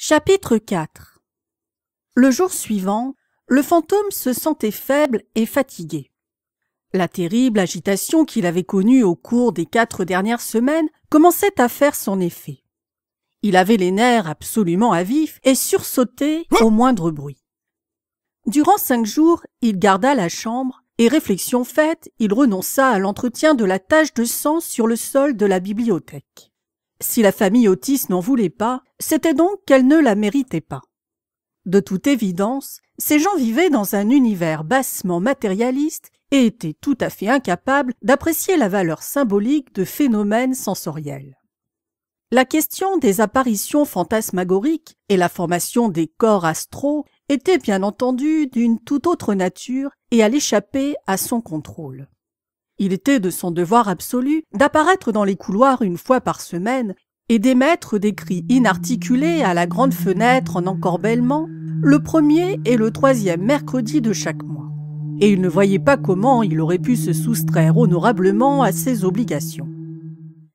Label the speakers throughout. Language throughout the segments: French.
Speaker 1: Chapitre 4. Le jour suivant, le fantôme se sentait faible et fatigué. La terrible agitation qu'il avait connue au cours des 4 dernières semaines commençait à faire son effet. Il avait les nerfs absolument à vif et sursautait au moindre bruit. Durant 5 jours, il garda la chambre et, réflexion faite, il renonça à l'entretien de la tache de sang sur le sol de la bibliothèque. Si la famille Otis n'en voulait pas, c'était donc qu'elle ne la méritait pas. De toute évidence, ces gens vivaient dans un univers bassement matérialiste et étaient tout à fait incapables d'apprécier la valeur symbolique de phénomènes sensoriels. La question des apparitions fantasmagoriques et la formation des corps astraux était bien entendu d'une toute autre nature et allait échapper à son contrôle. Il était de son devoir absolu d'apparaître dans les couloirs 1 fois par semaine et d'émettre des cris inarticulés à la grande fenêtre en encorbellement le 1er et le 3e mercredi de chaque mois. Et il ne voyait pas comment il aurait pu se soustraire honorablement à ses obligations.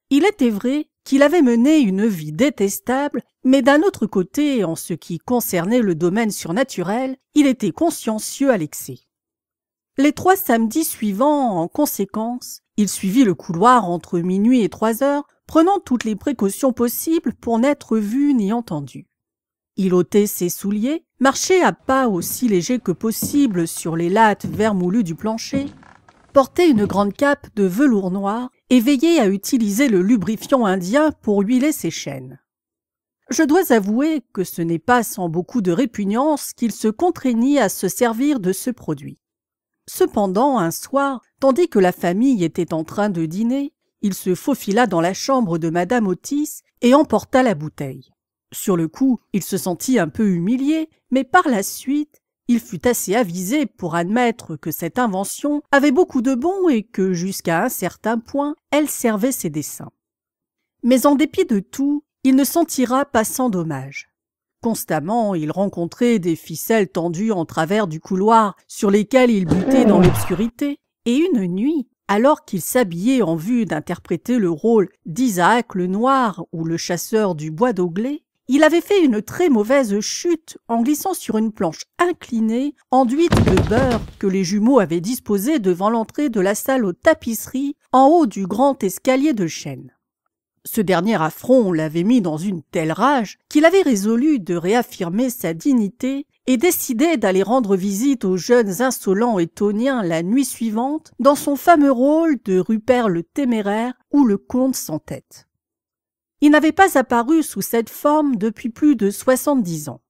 Speaker 1: Il était vrai qu'il avait mené une vie détestable, mais d'un autre côté, en ce qui concernait le domaine surnaturel, il était consciencieux à l'excès. Les 3 samedis suivants, en conséquence, il suivit le couloir entre minuit et 3 heures, prenant toutes les précautions possibles pour n'être vu ni entendu. Il ôtait ses souliers, marchait à pas aussi légers que possible sur les lattes vermoulues du plancher, portait une grande cape de velours noir et veillait à utiliser le lubrifiant indien pour huiler ses chaînes. Je dois avouer que ce n'est pas sans beaucoup de répugnance qu'il se contraignit à se servir de ce produit. Cependant, un soir, tandis que la famille était en train de dîner, il se faufila dans la chambre de Madame Otis et emporta la bouteille. Sur le coup, il se sentit un peu humilié, mais par la suite, il fut assez avisé pour admettre que cette invention avait beaucoup de bon et que, jusqu'à un certain point, elle servait ses desseins. Mais en dépit de tout, il ne s'en tira pas sans dommage. Constamment, il rencontrait des ficelles tendues en travers du couloir sur lesquelles il butait dans l'obscurité, et une nuit, alors qu'il s'habillait en vue d'interpréter le rôle d'Isaac le Noir ou le chasseur du bois d'Augley, il avait fait une très mauvaise chute en glissant sur une planche inclinée enduite de beurre que les jumeaux avaient disposée devant l'entrée de la salle aux tapisseries en haut du grand escalier de chêne. Ce dernier affront l'avait mis dans une telle rage qu'il avait résolu de réaffirmer sa dignité et décidé d'aller rendre visite aux jeunes insolents étoniens la nuit suivante dans son fameux rôle de Rupert le Téméraire ou le Comte sans tête. Il n'avait pas apparu sous cette forme depuis plus de 70 ans.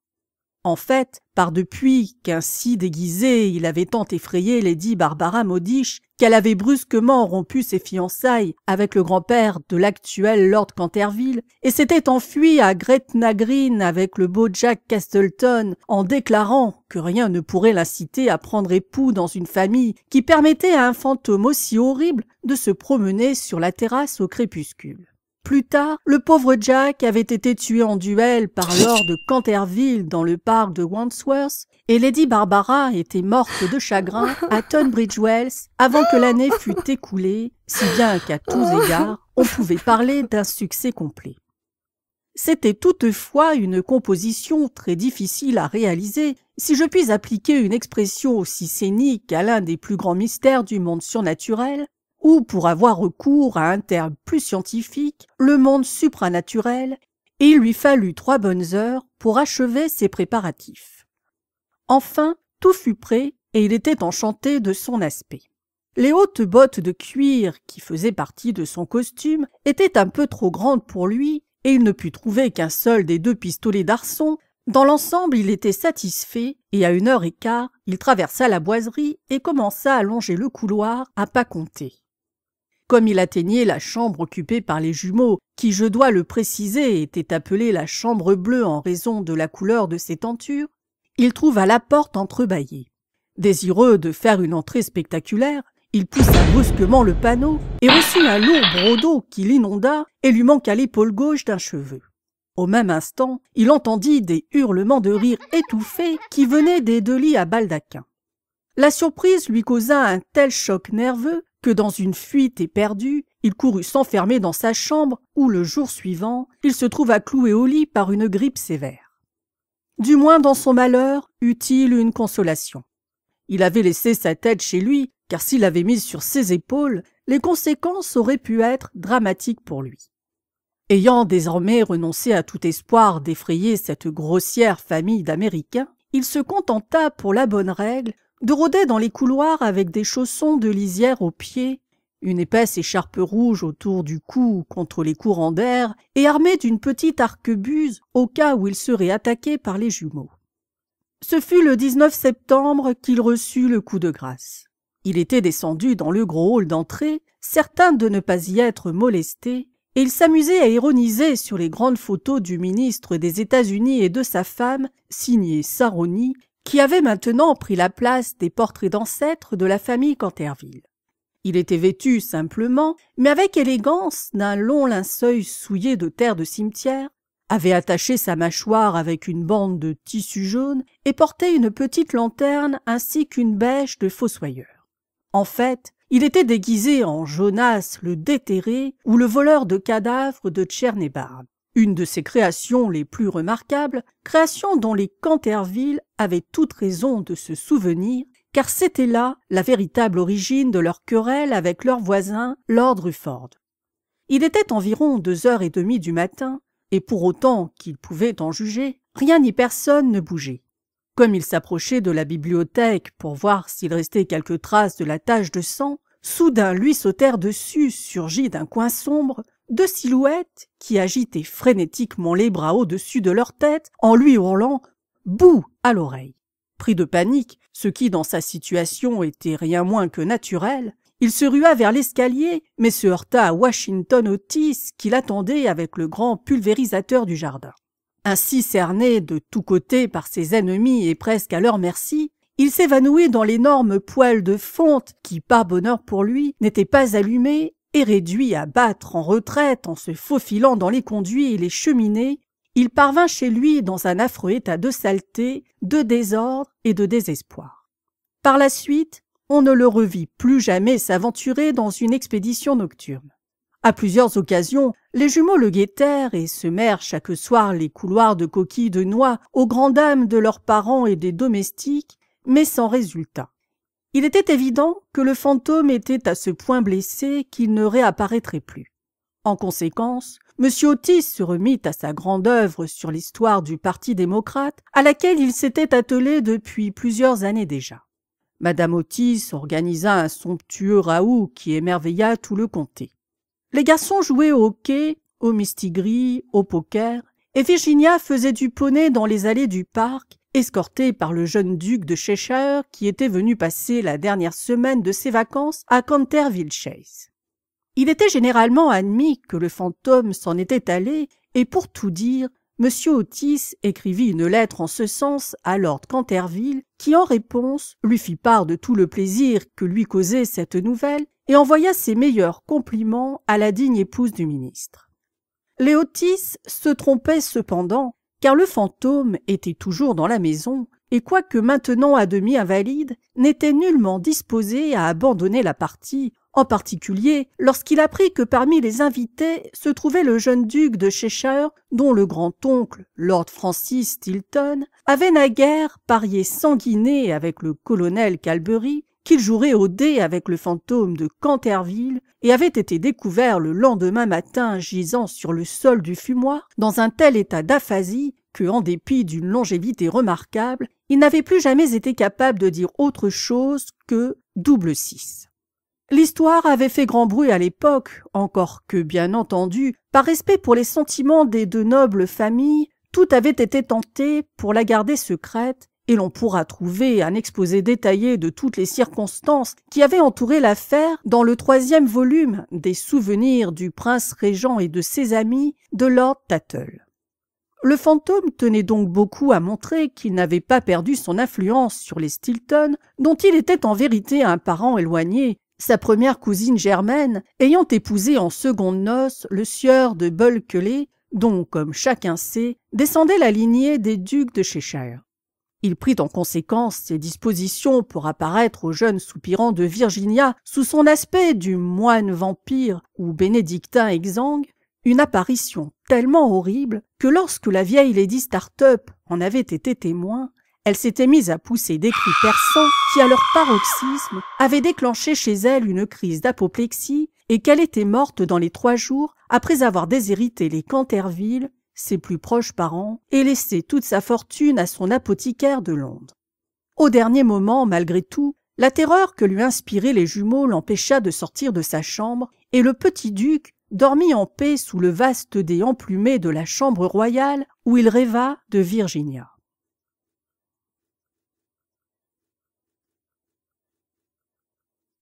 Speaker 1: En fait, par depuis qu'ainsi déguisé, il avait tant effrayé Lady Barbara Modish qu'elle avait brusquement rompu ses fiançailles avec le grand-père de l'actuel Lord Canterville et s'était enfui à Gretna Green avec le beau Jack Castleton en déclarant que rien ne pourrait l'inciter à prendre époux dans une famille qui permettait à un fantôme aussi horrible de se promener sur la terrasse au crépuscule. Plus tard, le pauvre Jack avait été tué en duel par Lord Canterville dans le parc de Wandsworth et Lady Barbara était morte de chagrin à Tunbridge Wells avant que l'année fût écoulée, si bien qu'à tous égards, on pouvait parler d'un succès complet. C'était toutefois une composition très difficile à réaliser, si je puis appliquer une expression aussi scénique à l'un des plus grands mystères du monde surnaturel, ou, pour avoir recours à un terme plus scientifique, le monde supranaturel, et il lui fallut 3 bonnes heures pour achever ses préparatifs. Enfin, tout fut prêt, et il était enchanté de son aspect. Les hautes bottes de cuir, qui faisaient partie de son costume, étaient un peu trop grandes pour lui, et il ne put trouver qu'un seul des 2 pistolets d'arçon. Dans l'ensemble, il était satisfait, et à 1h15, il traversa la boiserie et commença à longer le couloir à pas comptés. Comme il atteignait la chambre occupée par les jumeaux, qui, je dois le préciser, était appelée la chambre bleue en raison de la couleur de ses tentures, il trouva la porte entrebâillée. Désireux de faire une entrée spectaculaire, il poussa brusquement le panneau et reçut un lourd brodeau qui l'inonda et lui manqua l'épaule gauche d'un cheveu. Au même instant, il entendit des hurlements de rire étouffés qui venaient des 2 lits à baldaquin. La surprise lui causa un tel choc nerveux que dans une fuite éperdue, il courut s'enfermer dans sa chambre où, le jour suivant, il se trouva cloué au lit par une grippe sévère. Du moins dans son malheur eut-il une consolation. Il avait laissé sa tête chez lui, car s'il l'avait mise sur ses épaules, les conséquences auraient pu être dramatiques pour lui. Ayant désormais renoncé à tout espoir d'effrayer cette grossière famille d'Américains, il se contenta, pour la bonne règle, de rôder dans les couloirs avec des chaussons de lisière aux pieds, une épaisse écharpe rouge autour du cou contre les courants d'air et armé d'une petite arquebuse au cas où il serait attaqué par les jumeaux. Ce fut le 19 septembre qu'il reçut le coup de grâce. Il était descendu dans le gros hall d'entrée, certain de ne pas y être molesté, et il s'amusait à ironiser sur les grandes photos du ministre des États-Unis et de sa femme, signées Saroni, qui avaient maintenant pris la place des portraits d'ancêtres de la famille Canterville. Il était vêtu simplement, mais avec élégance, d'un long linceul souillé de terre de cimetière, avait attaché sa mâchoire avec une bande de tissu jaune et portait une petite lanterne ainsi qu'une bêche de fossoyeur. En fait, il était déguisé en Jonas le déterré ou le voleur de cadavres de Tchernébarn, une de ses créations les plus remarquables, création dont les Canterville avaient toute raison de se souvenir, car c'était là la véritable origine de leur querelle avec leur voisin, Lord Rufford. Il était environ 2h30 du matin, et pour autant qu'il pouvait en juger, rien ni personne ne bougeait. Comme il s'approchait de la bibliothèque pour voir s'il restait quelques traces de la tache de sang, soudain lui sautèrent dessus, surgis d'un coin sombre, 2 silhouettes qui agitaient frénétiquement les bras au-dessus de leur tête en lui hurlant « Bouh !» à l'oreille. Pris de panique, ce qui dans sa situation était rien moins que naturel, il se rua vers l'escalier, mais se heurta à Washington Otis qui l'attendait avec le grand pulvérisateur du jardin. Ainsi cerné de tous côtés par ses ennemis et presque à leur merci, il s'évanouit dans l'énorme poêle de fonte qui, par bonheur pour lui, n'était pas allumée et réduit à battre en retraite en se faufilant dans les conduits et les cheminées, il parvint chez lui dans un affreux état de saleté, de désordre et de désespoir. Par la suite, on ne le revit plus jamais s'aventurer dans une expédition nocturne. À plusieurs occasions, les jumeaux le guettèrent et semèrent chaque soir les couloirs de coquilles de noix aux grandes dames de leurs parents et des domestiques, mais sans résultat. Il était évident que le fantôme était à ce point blessé qu'il ne réapparaîtrait plus. En conséquence, M. Otis se remit à sa grande œuvre sur l'histoire du Parti démocrate, à laquelle il s'était attelé depuis plusieurs années déjà. Madame Otis organisa un somptueux raout qui émerveilla tout le comté. Les garçons jouaient au hockey, au mistigris, au poker, et Virginia faisait du poney dans les allées du parc, escortée par le jeune duc de Cheshire qui était venu passer la dernière semaine de ses vacances à Canterville Chase. Il était généralement admis que le fantôme s'en était allé, et pour tout dire, M. Otis écrivit une lettre en ce sens à Lord Canterville, qui en réponse lui fit part de tout le plaisir que lui causait cette nouvelle, et envoya ses meilleurs compliments à la digne épouse du ministre. Les Otis se trompaient cependant, car le fantôme était toujours dans la maison, et quoique maintenant à demi invalide, n'était nullement disposé à abandonner la partie, en particulier lorsqu'il apprit que parmi les invités se trouvait le jeune duc de Cheshire, dont le grand-oncle, Lord Francis Stilton, avait naguère parié sanguiné avec le colonel Calbury, qu'il jouerait au dé avec le fantôme de Canterville et avait été découvert le lendemain matin gisant sur le sol du fumoir dans un tel état d'aphasie que, en dépit d'une longévité remarquable, il n'avait plus jamais été capable de dire autre chose que double 6. L'histoire avait fait grand bruit à l'époque, encore que, bien entendu, par respect pour les sentiments des 2 nobles familles, tout avait été tenté pour la garder secrète, et l'on pourra trouver un exposé détaillé de toutes les circonstances qui avaient entouré l'affaire dans le 3e volume des souvenirs du prince régent et de ses amis de Lord Tattle. Le fantôme tenait donc beaucoup à montrer qu'il n'avait pas perdu son influence sur les Stilton, dont il était en vérité un parent éloigné, sa première cousine germaine ayant épousé en secondes noces le sieur de Bulkeley, dont, comme chacun sait, descendait la lignée des ducs de Cheshire. Il prit en conséquence ses dispositions pour apparaître au jeune soupirant de Virginia sous son aspect du moine vampire ou bénédictin exsangue, Une apparition tellement horrible que lorsque la vieille Lady Startup en avait été témoin, elle s'était mise à pousser des cris perçants qui, à leur paroxysme, avaient déclenché chez elle une crise d'apoplexie et qu'elle était morte dans les 3 jours après avoir déshérité les Canterville, ses plus proches parents, et laissé toute sa fortune à son apothicaire de Londres. Au dernier moment, malgré tout, la terreur que lui inspiraient les jumeaux l'empêcha de sortir de sa chambre et le petit duc dormit en paix sous le vaste dais emplumé de la chambre royale où il rêva de Virginia.